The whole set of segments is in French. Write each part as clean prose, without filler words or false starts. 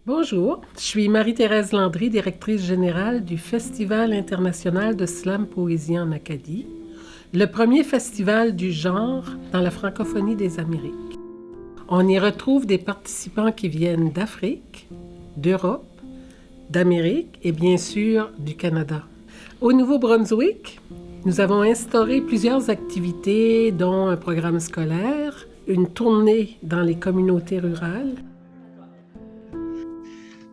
Bonjour, je suis Marie-Thérèse Landry, directrice générale du Festival international de slam poésie en Acadie, le premier festival du genre dans la francophonie des Amériques. On y retrouve des participants qui viennent d'Afrique, d'Europe, d'Amérique et bien sûr du Canada. Au Nouveau-Brunswick, nous avons instauré plusieurs activités, dont un programme scolaire, une tournée dans les communautés rurales.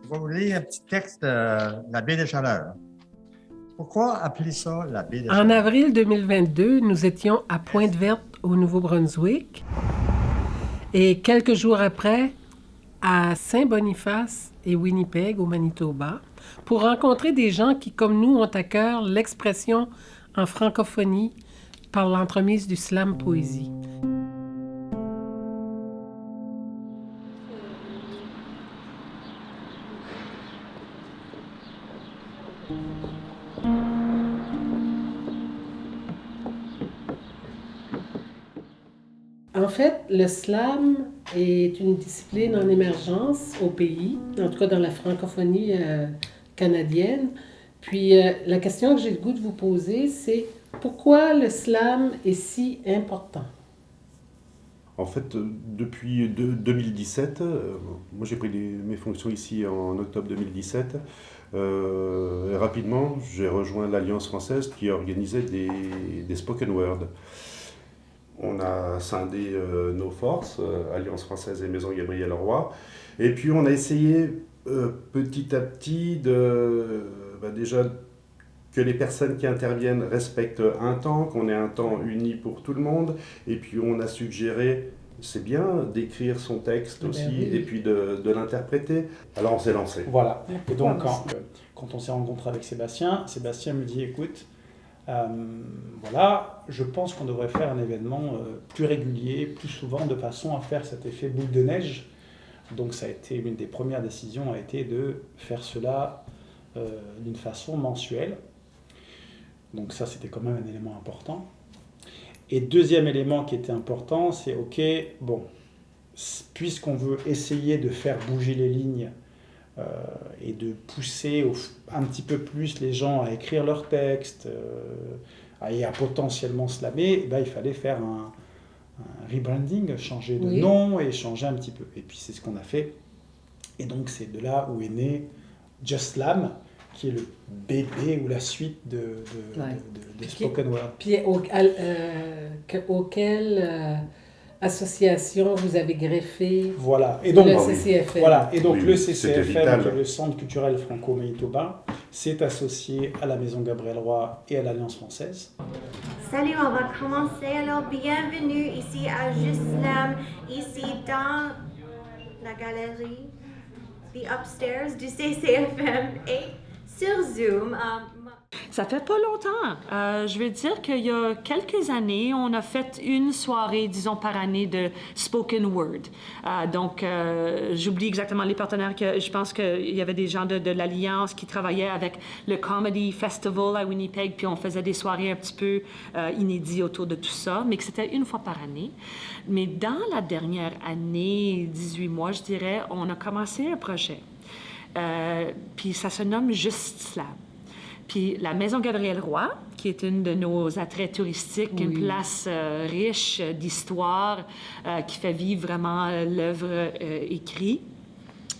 Je vais vous lire un petit texte de la baie des Chaleurs. Pourquoi appeler ça la baie des Chaleurs? En avril 2022, nous étions à Pointe-Verte, au Nouveau-Brunswick, et quelques jours après, à Saint-Boniface et Winnipeg, au Manitoba, pour rencontrer des gens qui, comme nous, ont à cœur l'expression en francophonie par l'entremise du slam poésie. En fait, le slam est une discipline en émergence au pays, en tout cas dans la francophonie canadienne. Puis la question que j'ai le goût de vous poser, c'est pourquoi le slam est si important? En fait, depuis 2017, moi j'ai pris mes fonctions ici en octobre 2017. Et rapidement, j'ai rejoint l'Alliance française qui organisait des spoken word. On a scindé nos forces, Alliance française et Maison Gabriel Roy. Et puis on a essayé petit à petit déjà que les personnes qui interviennent respectent un temps, qu'on ait un temps uni pour tout le monde. Et puis on a suggéré, c'est bien d'écrire son texte aussi, oui. Et puis de l'interpréter. Alors on s'est lancé. Voilà. Et donc quand on s'est rencontré avec Sébastien me dit, écoute, voilà, je pense qu'on devrait faire un événement plus régulier, plus souvent, de façon à faire cet effet boule de neige. Donc ça a été une des premières décisions, a été de faire cela d'une façon mensuelle. Donc ça, c'était quand même un élément important. Et deuxième élément qui était important, c'est ok, bon, puisqu'on veut essayer de faire bouger les lignes et de pousser un petit peu plus les gens à écrire leurs textes et à potentiellement slammer, il fallait faire un rebranding, changer de nom et changer un petit peu. Et puis c'est ce qu'on a fait. Et donc c'est de là où est né Just Slam, qui est le bébé ou la suite de Spoken Word. Puis auquel association vous avez greffé et donc, le CCFM? Voilà, et donc Oui, le c'était CCFM, vital. qui est le Centre culturel franco-manitobain, s'est associé à la Maison Gabriel Roy et à l'Alliance française. Salut, on va commencer. Alors, bienvenue ici à Just Slam, ici dans la galerie, the upstairs du CCFM et sur Zoom. Ça fait pas longtemps. Je veux dire qu'il y a quelques années, on a fait une soirée, disons, par année de spoken word. Donc, j'oublie exactement les partenaires. Je pense qu'il y avait des gens de l'Alliance qui travaillaient avec le Comedy Festival à Winnipeg, puis on faisait des soirées un petit peu inédites autour de tout ça, mais que c'était une fois par année. Mais dans la dernière année, 18 mois, je dirais, on a commencé un projet. Puis ça se nomme Just Slam. Puis la Maison Gabriel Roy, qui est une de nos attraits touristiques, une place riche d'histoire, qui fait vivre vraiment l'œuvre écrite.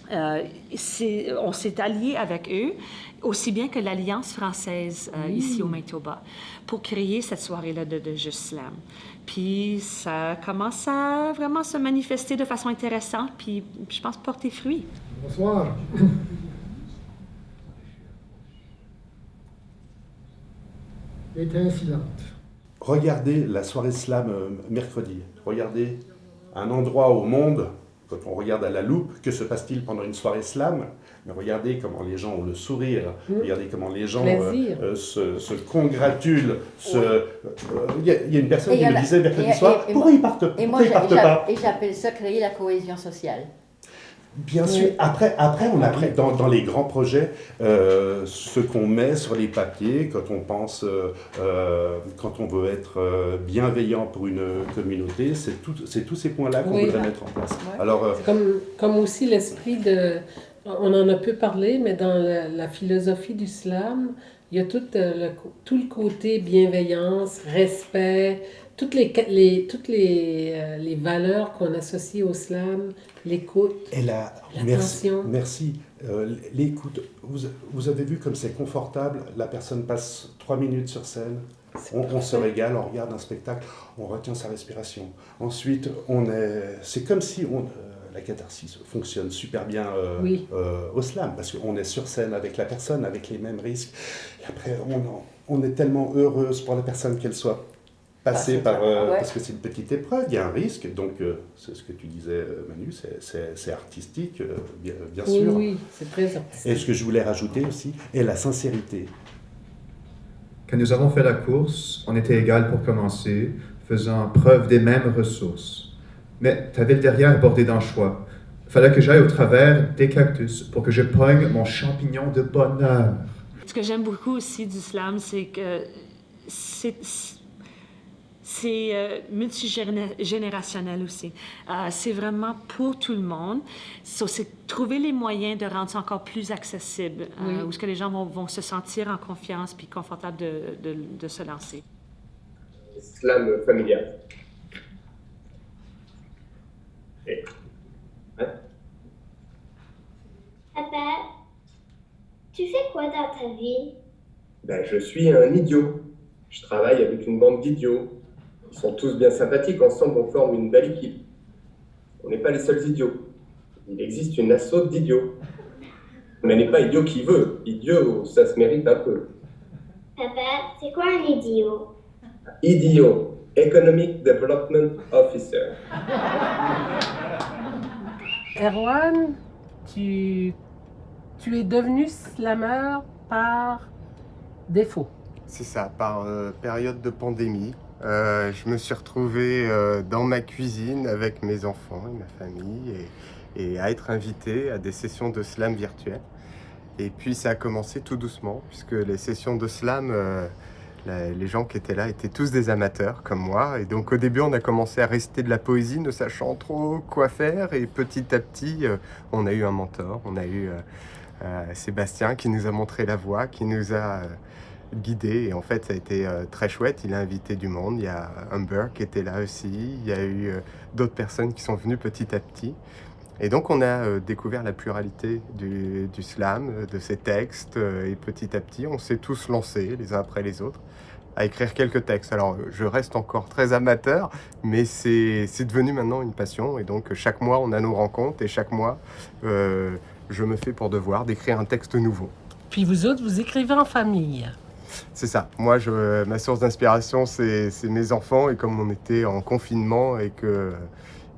On s'est allié avec eux, aussi bien que l'Alliance française ici au Manitoba, pour créer cette soirée-là de Just Slam. Puis ça commence à vraiment se manifester de façon intéressante, puis je pense porter fruit. Bonsoir. Étincelante. Regardez la soirée slam mercredi. Regardez un endroit au monde, quand on regarde à la loupe, que se passe-t-il pendant une soirée slam? Mais regardez comment les gens ont le sourire, regardez comment les gens se congratulent. Il y a une personne qui me disait mercredi soir, pourquoi ils partent pas? Et j'appelle ça créer la cohésion sociale. Bien sûr. Après, on a pris dans les grands projets ce qu'on met sur les papiers quand on pense, quand on veut être bienveillant pour une communauté, c'est tous ces points-là qu'on voudrait mettre en place. Ouais. Alors, c'est comme aussi l'esprit On en a peu parlé, mais dans la philosophie du slam, il y a tout le côté bienveillance, respect, toutes les valeurs qu'on associe au slam, l'écoute, l'attention. Merci. L'écoute, vous avez vu comme c'est confortable, la personne passe 3 minutes sur scène, on se régale, on regarde un spectacle, on retient sa respiration. Ensuite, c'est comme si la catharsis fonctionne super bien au slam, parce qu'on est sur scène avec la personne, avec les mêmes risques. Et après, on est tellement heureuse pour la personne qu'elle soit passée parce que c'est une petite épreuve, il y a un risque, donc c'est ce que tu disais Manu, c'est artistique, bien sûr. Oui, c'est très artistique. Et ce que je voulais rajouter aussi est la sincérité. Quand nous avons fait la course, on était égal pour commencer, faisant preuve des mêmes ressources. Mais ta ville derrière est bordée d'anchois. Fallait que j'aille au travers des cactus pour que je pogne mon champignon de bonheur. Ce que j'aime beaucoup aussi du slam, c'est que c'est multigénérationnel aussi. C'est vraiment pour tout le monde. C'est trouver les moyens de rendre ça encore plus accessible, où ce que les gens vont se sentir en confiance puis confortables de se lancer. Slam familial. Et... Hein? Papa, tu fais quoi dans ta vie? Ben, je suis un idiot. Je travaille avec une bande d'idiots. Ils sont tous bien sympathiques. Ensemble, on forme une belle équipe. On n'est pas les seuls idiots. Il existe une asso d'idiots. Mais elle n'est pas idiot qui veut. Idiot, ça se mérite un peu. Papa, c'est quoi un idiot? Idiot. Economic Development Officer. Erwan, tu es devenu slammer par défaut. C'est ça, par période de pandémie. Je me suis retrouvé dans ma cuisine avec mes enfants et ma famille et à être invité à des sessions de slam virtuelles. Et puis ça a commencé tout doucement, puisque les sessions de slam, les gens qui étaient là étaient tous des amateurs comme moi. Et donc au début, on a commencé à réciter de la poésie, ne sachant trop quoi faire. Et petit à petit, on a eu un mentor, on a eu Sébastien qui nous a montré la voie, qui nous a guidés. Et en fait, ça a été très chouette. Il a invité du monde. Il y a Humber qui était là aussi. Il y a eu d'autres personnes qui sont venues petit à petit. Et donc, on a découvert la pluralité du slam, de ses textes. Et petit à petit, on s'est tous lancés, les uns après les autres, à écrire quelques textes. Alors, je reste encore très amateur, mais c'est devenu maintenant une passion. Et donc, chaque mois, on a nos rencontres. Et chaque mois, je me fais pour devoir d'écrire un texte nouveau. Puis vous autres, vous écrivez en famille. C'est ça. Moi, ma source d'inspiration, c'est mes enfants. Et comme on était en confinement et que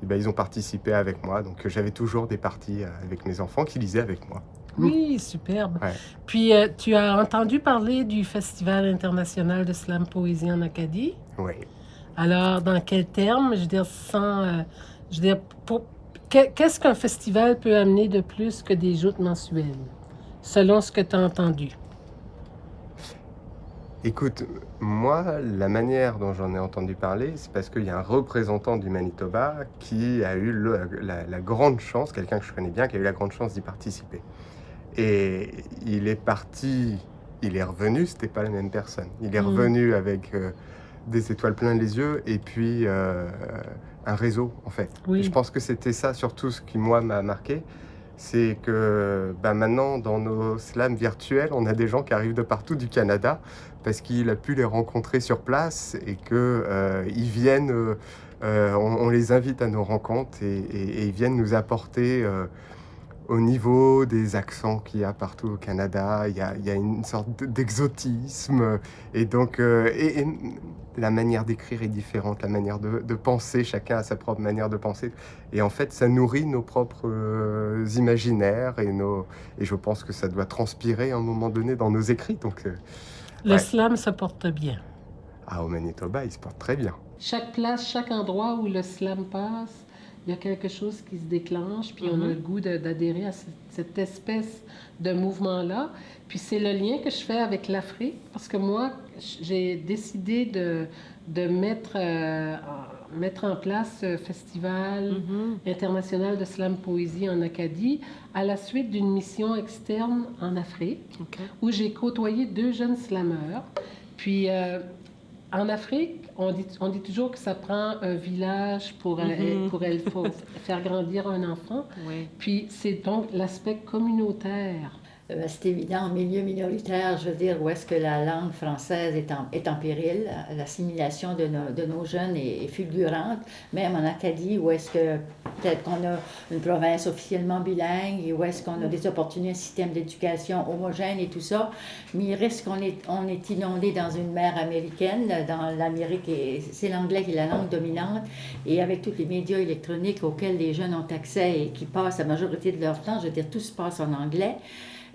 ils ont participé avec moi, donc j'avais toujours des parties avec mes enfants qui lisaient avec moi. Oui, superbe. Ouais. Puis tu as entendu parler du Festival international de slam poésie en Acadie. Oui. Alors, dans quels termes, qu'est-ce qu'un festival peut amener de plus que des joutes mensuelles, selon ce que tu as entendu? Écoute, moi, la manière dont j'en ai entendu parler, c'est parce qu'il y a un représentant du Manitoba qui a eu la grande chance, quelqu'un que je connais bien, qui a eu la grande chance d'y participer. Et il est parti, il est revenu, c'était pas la même personne. Il est revenu avec des étoiles plein les yeux et puis un réseau, en fait. Oui. Et je pense que c'était ça surtout ce qui, moi, m'a marqué. C'est que maintenant, dans nos slams virtuels, on a des gens qui arrivent de partout du Canada parce qu'il a pu les rencontrer sur place et qu'ils viennent, on les invite à nos rencontres et ils viennent nous apporter au niveau des accents qu'il y a partout au Canada. Il y a une sorte d'exotisme et donc et la manière d'écrire est différente, la manière de penser, chacun a sa propre manière de penser. Et en fait, ça nourrit nos propres imaginaires et je pense que ça doit transpirer à un moment donné dans nos écrits. Donc, le slam se porte bien. Ah, au Manitoba, il se porte très bien. Chaque place, chaque endroit où le slam passe, il y a quelque chose qui se déclenche, puis on a le goût d'adhérer à cette espèce de mouvement-là. Puis c'est le lien que je fais avec l'Afrique, parce que moi, j'ai décidé de mettre mettre en place ce festival international de slam poésie en Acadie à la suite d'une mission externe en Afrique, où j'ai côtoyé 2 jeunes slameurs. Puis, en Afrique, on dit toujours que ça prend un village pour faire grandir un enfant. Oui. Puis, c'est donc l'aspect communautaire. C'est évident, en milieu minoritaire, je veux dire, où est-ce que la langue française est en péril, l'assimilation de nos jeunes est fulgurante, même en Acadie, où est-ce que peut-être qu'on a une province officiellement bilingue, et où est-ce qu'on a des opportunités, un système d'éducation homogène et tout ça, mais il reste qu'on est inondé dans une mer américaine, dans l'Amérique, c'est l'anglais qui est la langue dominante, et avec tous les médias électroniques auxquels les jeunes ont accès et qui passent la majorité de leur temps, je veux dire, tout se passe en anglais.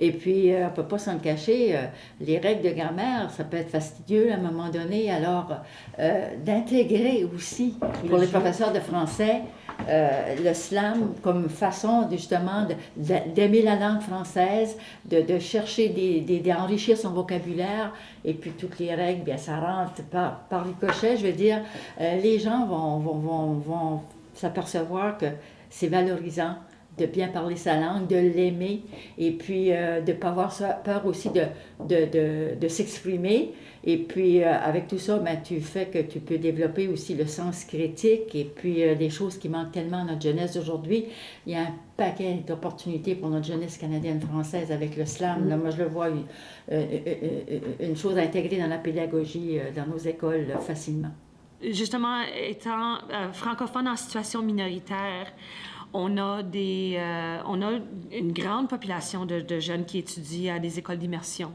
Et puis, on ne peut pas s'en cacher, les règles de grammaire, ça peut être fastidieux à un moment donné. Alors, d'intégrer aussi, pour les professeurs de français, le slam comme façon, justement, d'aimer la langue française, de chercher, d'enrichir son vocabulaire. Et puis, toutes les règles, bien, ça rentre par ricochet. Je veux dire, les gens vont s'apercevoir que c'est valorisant de bien parler sa langue, de l'aimer, et puis de ne pas avoir peur aussi de s'exprimer. Et puis avec tout ça, ben, tu fais que tu peux développer aussi le sens critique, et puis des choses qui manquent tellement à notre jeunesse d'aujourd'hui. Il y a un paquet d'opportunités pour notre jeunesse canadienne-française avec le slam. Là, moi, je le vois, une chose à intégrer dans la pédagogie, dans nos écoles, facilement. Justement, étant francophone en situation minoritaire, on a une grande population de jeunes qui étudient à des écoles d'immersion,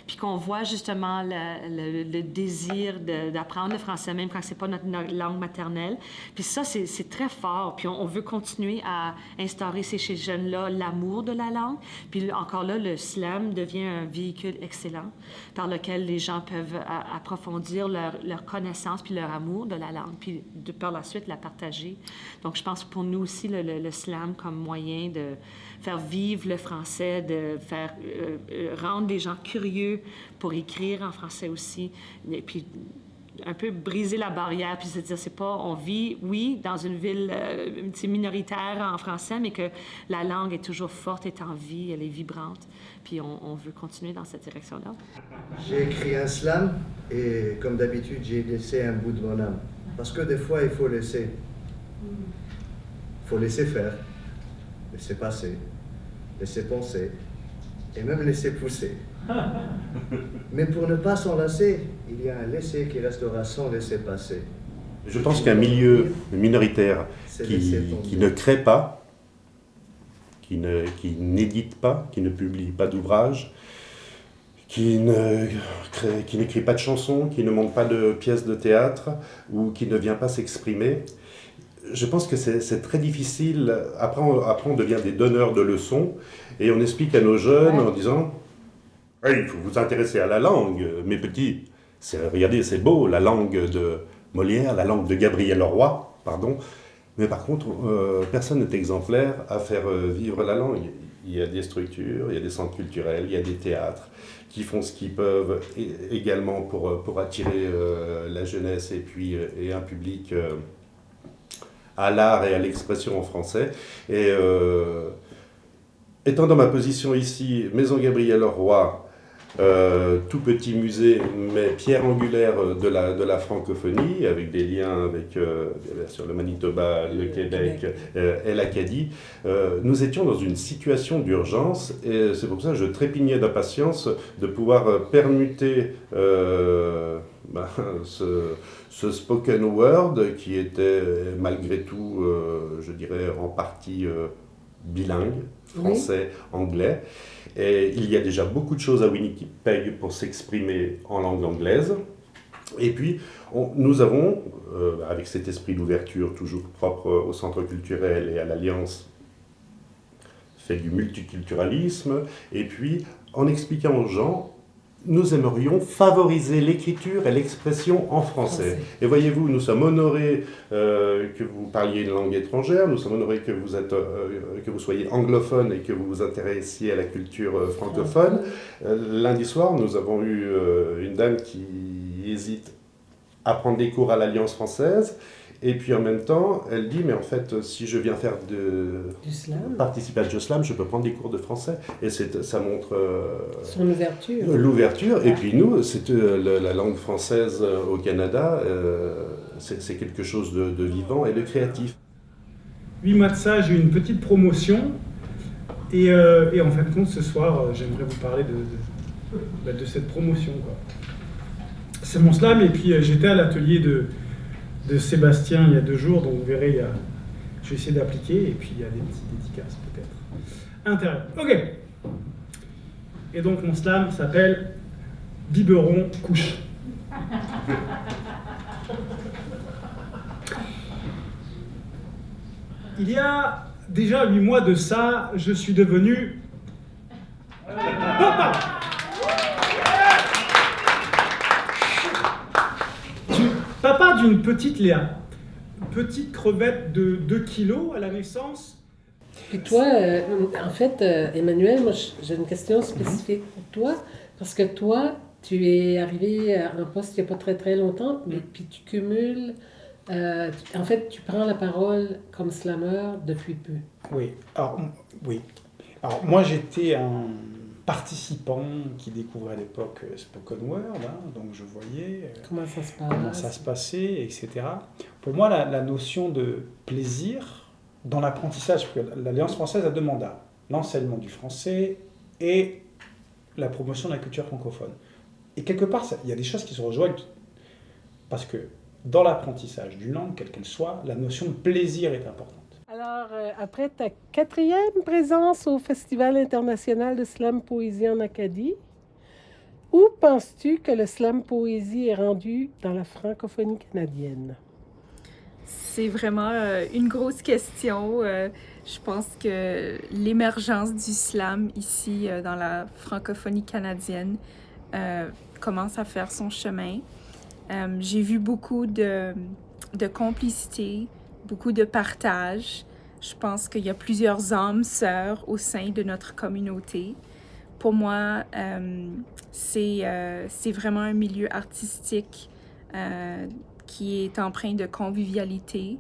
puis qu'on voit justement le désir d'apprendre le français, même quand c'est pas notre langue maternelle. Puis ça, c'est très fort. Puis on veut continuer à instaurer chez ces jeunes-là l'amour de la langue. Puis encore là, le slam devient un véhicule excellent par lequel les gens peuvent approfondir leur connaissance puis leur amour de la langue, puis par la suite la partager. Donc je pense pour nous aussi, le slam comme moyen de faire vivre le français, de faire rendre les gens curieux pour écrire en français aussi, et puis un peu briser la barrière, puis se dire, c'est pas, on vit, oui, dans une ville minoritaire en français, mais que la langue est toujours forte, est en vie, elle est vibrante, puis on veut continuer dans cette direction-là. J'ai écrit un slam, et comme d'habitude, j'ai laissé un bout de mon âme. Parce que des fois, il faut laisser. Il faut laisser faire, laisser passer, laisser penser, et même laisser pousser. Mais pour ne pas s'enlacer, il y a un laisser qui restera sans laisser passer. Je pense qu'un milieu minoritaire qui ne crée pas, qui n'édite pas, qui ne publie pas d'ouvrages, qui n'écrit pas de chansons, qui ne monte pas de pièces de théâtre ou qui ne vient pas s'exprimer, je pense que c'est très difficile. Après, on devient des donneurs de leçons et on explique à nos jeunes en disant « Hey, il faut vous intéresser à la langue, mes petits. Regardez, c'est beau, la langue de Molière, la langue de Gabriel Leroy, pardon. Mais par contre, personne n'est exemplaire à faire vivre la langue. Il y a des structures, il y a des centres culturels, il y a des théâtres qui font ce qu'ils peuvent également pour attirer la jeunesse et un public à l'art et à l'expression en français. Et étant dans ma position ici, Maison Gabriel Leroy, tout petit musée, mais pierre angulaire de la francophonie, avec des liens avec bien sûr le Manitoba, le Québec et l'Acadie, nous étions dans une situation d'urgence et c'est pour ça que je trépignais d'impatience de pouvoir permuter ce spoken word qui était malgré tout, je dirais, en partie bilingue, français-anglais. Et il y a déjà beaucoup de choses à Winnipeg pour s'exprimer en langue anglaise. Et puis, nous avons, avec cet esprit d'ouverture toujours propre au centre culturel et à l'Alliance, fait du multiculturalisme. Et puis, en expliquant aux gens, nous aimerions favoriser l'écriture et l'expression en français. Et voyez-vous, nous sommes honorés que vous parliez une langue étrangère, nous sommes honorés que vous soyez anglophone et que vous vous intéressiez à la culture francophone. Lundi soir, nous avons eu une dame qui hésite à prendre des cours à l'Alliance française Et puis en même temps, elle dit, mais en fait, si je viens faire participer à Joslam, je peux prendre des cours de français. Et ça montre son ouverture. L'ouverture. Et puis nous, la langue française au Canada, c'est quelque chose de vivant et de créatif. 8 mois de ça, j'ai eu une petite promotion. Et en fin de compte, ce soir, j'aimerais vous parler de cette promotion, quoi. C'est mon slam, et puis j'étais à l'atelier de Sébastien il y a 2 jours, donc vous verrez, je vais essayer d'appliquer, et puis il y a des petites dédicaces peut-être. Intérêt. Ok. Et donc mon slam s'appelle Biberon couche. Il y a déjà 8 mois de ça, je suis devenu papa. Papa d'une petite Léa, petite crevette de 2 kilos à la naissance. Puis toi, en fait, Emmanuel, moi j'ai une question spécifique pour toi, parce que toi, tu es arrivé en poste il n'y a pas très très longtemps, mais puis tu cumules, en fait, tu prends la parole comme slammer depuis peu. Oui. Alors moi j'étais un participant qui découvrait à l'époque Spoken Word, hein, donc je voyais comment ça se passait, etc. Pour moi, la notion de plaisir dans l'apprentissage, parce que l'Alliance française a 2 mandats, l'enseignement du français et la promotion de la culture francophone. Et quelque part, il y a des choses qui se rejoignent, parce que dans l'apprentissage d'une langue, quelle qu'elle soit, la notion de plaisir est importante. Alors, après ta 4e présence au Festival international de slam poésie en Acadie, où penses-tu que le slam poésie est rendu dans la francophonie canadienne? C'est vraiment une grosse question. Je pense que l'émergence du slam ici dans la francophonie canadienne commence à faire son chemin. J'ai vu beaucoup de complicité, beaucoup de partage. Je pense qu'il y a plusieurs âmes sœurs au sein de notre communauté. Pour moi, c'est vraiment un milieu artistique qui est empreint de convivialité,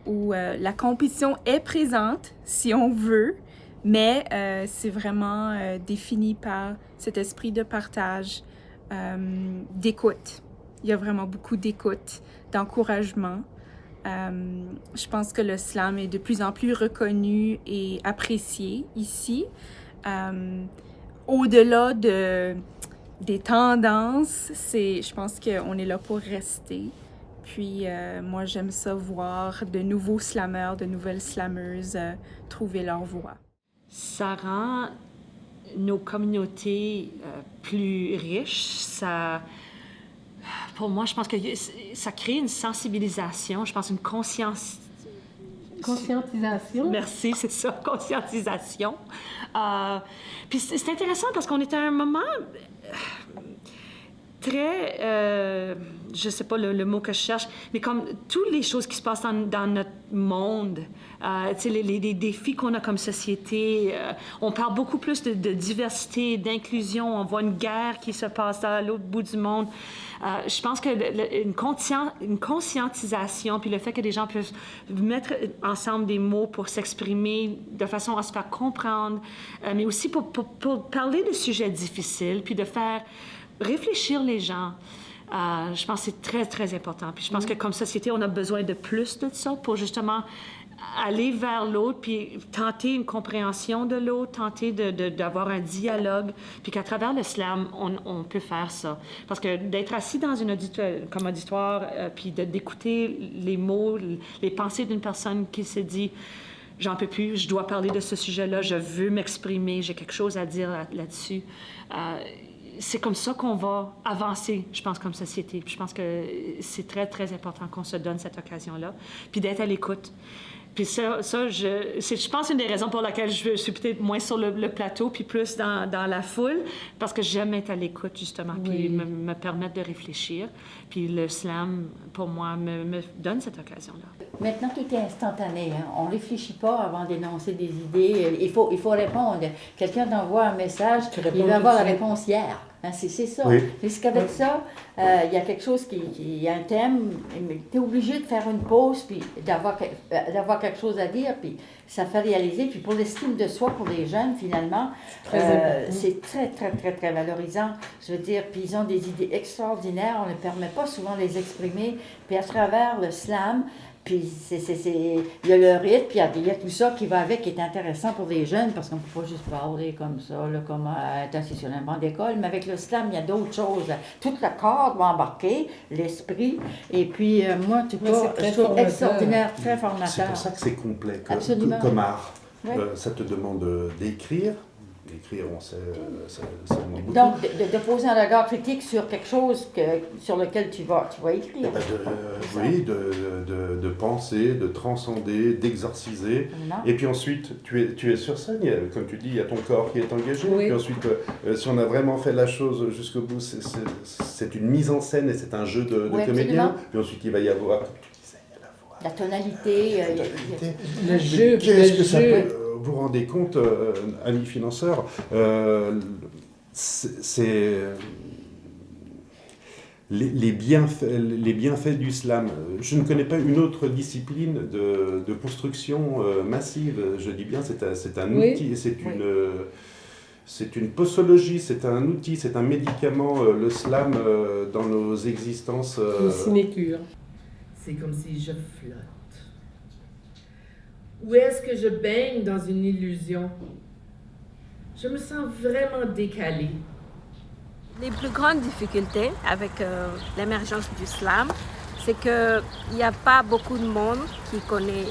où la compétition est présente, si on veut, mais c'est vraiment défini par cet esprit de partage, d'écoute. Il y a vraiment beaucoup d'écoute, d'encouragement. Je pense que le slam est de plus en plus reconnu et apprécié ici. Au-delà des tendances, je pense qu'on est là pour rester. Puis moi, j'aime ça voir de nouveaux slammeurs, de nouvelles slammeuses trouver leur voie. Ça rend nos communautés plus riches. Pour moi, je pense que ça crée une sensibilisation, je pense une conscientisation. Merci, c'est ça, conscientisation. Puis c'est intéressant parce qu'on est à un moment très, je sais pas le mot que je cherche, mais comme toutes les choses qui se passent dans notre monde, les défis qu'on a comme société, on parle beaucoup plus de diversité, d'inclusion, on voit une guerre qui se passe à l'autre bout du monde. Je pense que une conscientisation, puis le fait que les gens peuvent mettre ensemble des mots pour s'exprimer de façon à se faire comprendre, mais aussi pour parler de sujets difficiles, puis de faire réfléchir les gens. Je pense que c'est très, très important. Puis je pense que comme société, on a besoin de plus de ça pour justement aller vers l'autre, puis tenter une compréhension de l'autre, tenter d'avoir un dialogue, puis qu'à travers le slam, on peut faire ça. Parce que d'être assis dans une auditoire, puis d'écouter les mots, les pensées d'une personne qui se dit « j'en peux plus, je dois parler de ce sujet-là, je veux m'exprimer, j'ai quelque chose à dire là-dessus », c'est comme ça qu'on va avancer, je pense, comme société. Puis je pense que c'est très, très important qu'on se donne cette occasion-là, puis d'être à l'écoute. Puis je pense, une des raisons pour laquelle je suis peut-être moins sur le plateau, puis plus dans la foule, parce que j'aime être à l'écoute, justement, puis me permettre de réfléchir. Puis le slam, pour moi, me donne cette occasion-là. Maintenant, tout est instantané. Hein? On ne réfléchit pas avant d'énoncer des idées. Il faut répondre. Quelqu'un t'envoie un message, il va avoir la réponse hier. Hein, c'est ça. Oui. C'est qu'avec ça, il y a quelque chose il y a un thème, mais tu es obligé de faire une pause, puis d'avoir quelque chose à dire, puis ça fait réaliser. Puis pour l'estime de soi, pour les jeunes, finalement, c'est très, très, très, très valorisant. Je veux dire, puis ils ont des idées extraordinaires, on ne permet pas souvent de les exprimer. Puis à travers le slam, puis il y a le rythme, puis il y a tout ça qui va avec, qui est intéressant pour les jeunes, parce qu'on ne peut pas juste parler comme ça, là, comme être assis sur un banc d'école, mais avec le slam, il y a d'autres choses. Tout le corps va embarquer, l'esprit, et puis moi, en tout cas, je trouve extraordinaire, très formateur. C'est pour ça que c'est complet, comme art. Oui. Ça te demande d'écrire. Écrire, on sait, ça demande beaucoup. Donc, de poser un regard critique sur quelque chose sur lequel tu vas écrire. Oui, de penser, de transcender, d'exorciser. Et puis ensuite, tu es sur scène, comme tu dis, il y a ton corps qui est engagé. Oui. Puis ensuite, si on a vraiment fait la chose jusqu'au bout, c'est une mise en scène et c'est un jeu de comédien. Puis ensuite, il va y avoir, comme tu disais, la tonalité. Le jeu. Qu'est-ce que ça peut... Vous vous rendez compte, amis financeurs, c'est les bienfaits du slam. Je ne connais pas une autre discipline de construction massive. Je dis bien, c'est un outil, c'est une posologie, c'est un outil, c'est un médicament, le slam, dans nos existences. Une sinécure. C'est comme si je flotte. Ou est-ce que je baigne dans une illusion? Je me sens vraiment décalée. Les plus grandes difficultés avec l'émergence du slam, c'est qu'il n'y a pas beaucoup de monde qui connaît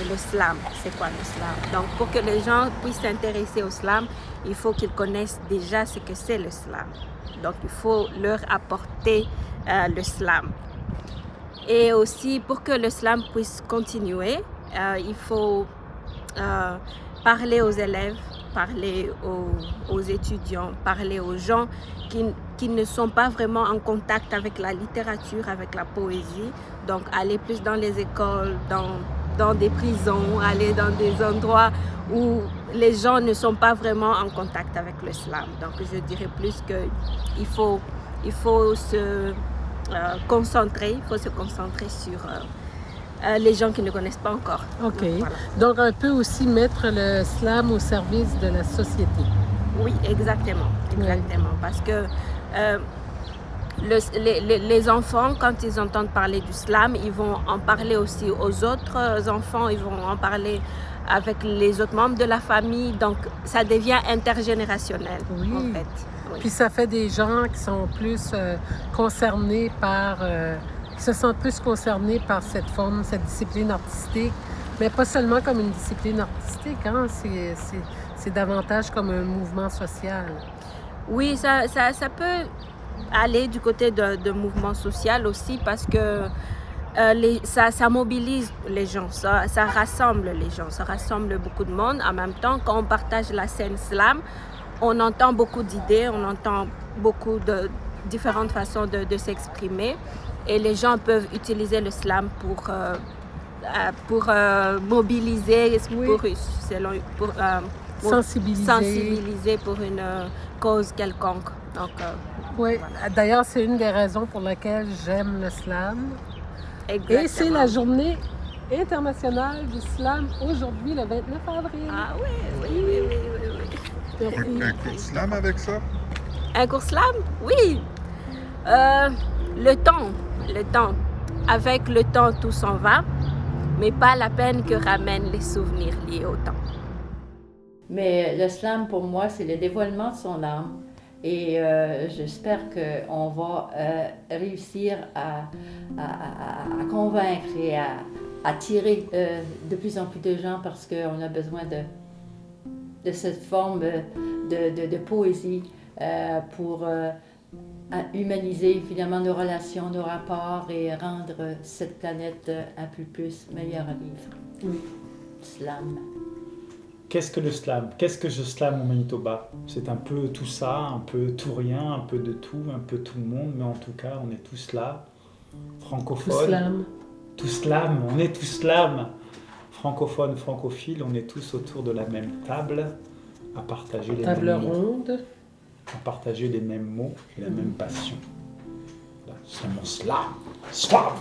le slam. C'est quoi le slam? Donc, pour que les gens puissent s'intéresser au slam, il faut qu'ils connaissent déjà ce que c'est le slam. Donc, il faut leur apporter le slam. Et aussi, pour que le slam puisse continuer, il faut parler aux élèves, parler aux étudiants, parler aux gens qui ne sont pas vraiment en contact avec la littérature, avec la poésie. Donc, aller plus dans les écoles, dans des prisons, aller dans des endroits où les gens ne sont pas vraiment en contact avec le slam. Donc, je dirais plus qu'il faut se concentrer sur les gens qui ne connaissent pas encore. OK. Voilà. Donc, un peu aussi mettre le slam au service de la société. Oui, exactement. Parce que les enfants, quand ils entendent parler du slam, ils vont en parler aussi aux autres enfants, ils vont en parler avec les autres membres de la famille. Donc, ça devient intergénérationnel, en fait. Oui. Puis ça fait des gens qui sont plus concernés qui se sentent plus concernés par cette forme, cette discipline artistique, mais pas seulement comme une discipline artistique, hein? C'est davantage comme un mouvement social. Oui, ça peut aller du côté de mouvement social aussi parce que ça mobilise les gens, ça rassemble les gens, ça rassemble beaucoup de monde. En même temps, quand on partage la scène slam, on entend beaucoup d'idées, on entend beaucoup de différentes façons de s'exprimer. Et les gens peuvent utiliser le slam pour mobiliser, pour sensibiliser pour une cause quelconque. Donc, oui, voilà. D'ailleurs, c'est une des raisons pour lesquelles j'aime le slam. Exactement. Et c'est la journée internationale du slam aujourd'hui, le 29 avril. Ah oui. Un cours slam avec ça? Un cours slam? Oui. Le temps. Avec le temps, tout s'en va, mais pas la peine que ramènent les souvenirs liés au temps. Mais le slam, pour moi, c'est le dévoilement de son âme. Et j'espère qu'on va réussir à convaincre et à attirer de plus en plus de gens parce qu'on a besoin de cette forme de poésie pour humaniser finalement nos relations, nos rapports et rendre cette planète un peu plus meilleure à vivre. Oui. Slam. Qu'est-ce que le slam? Qu'est-ce que je slam au Manitoba? C'est un peu tout ça, un peu tout rien, un peu de tout, un peu tout le monde, mais en tout cas, on est tous là, francophones. Tout slam. Tout slam, on est tous slam. Francophones, francophiles, on est tous autour de la même table, à partager les table mêmes mots. ronde. à partager les mêmes mots et la même passion. Voilà, c'est mon slam. Slam.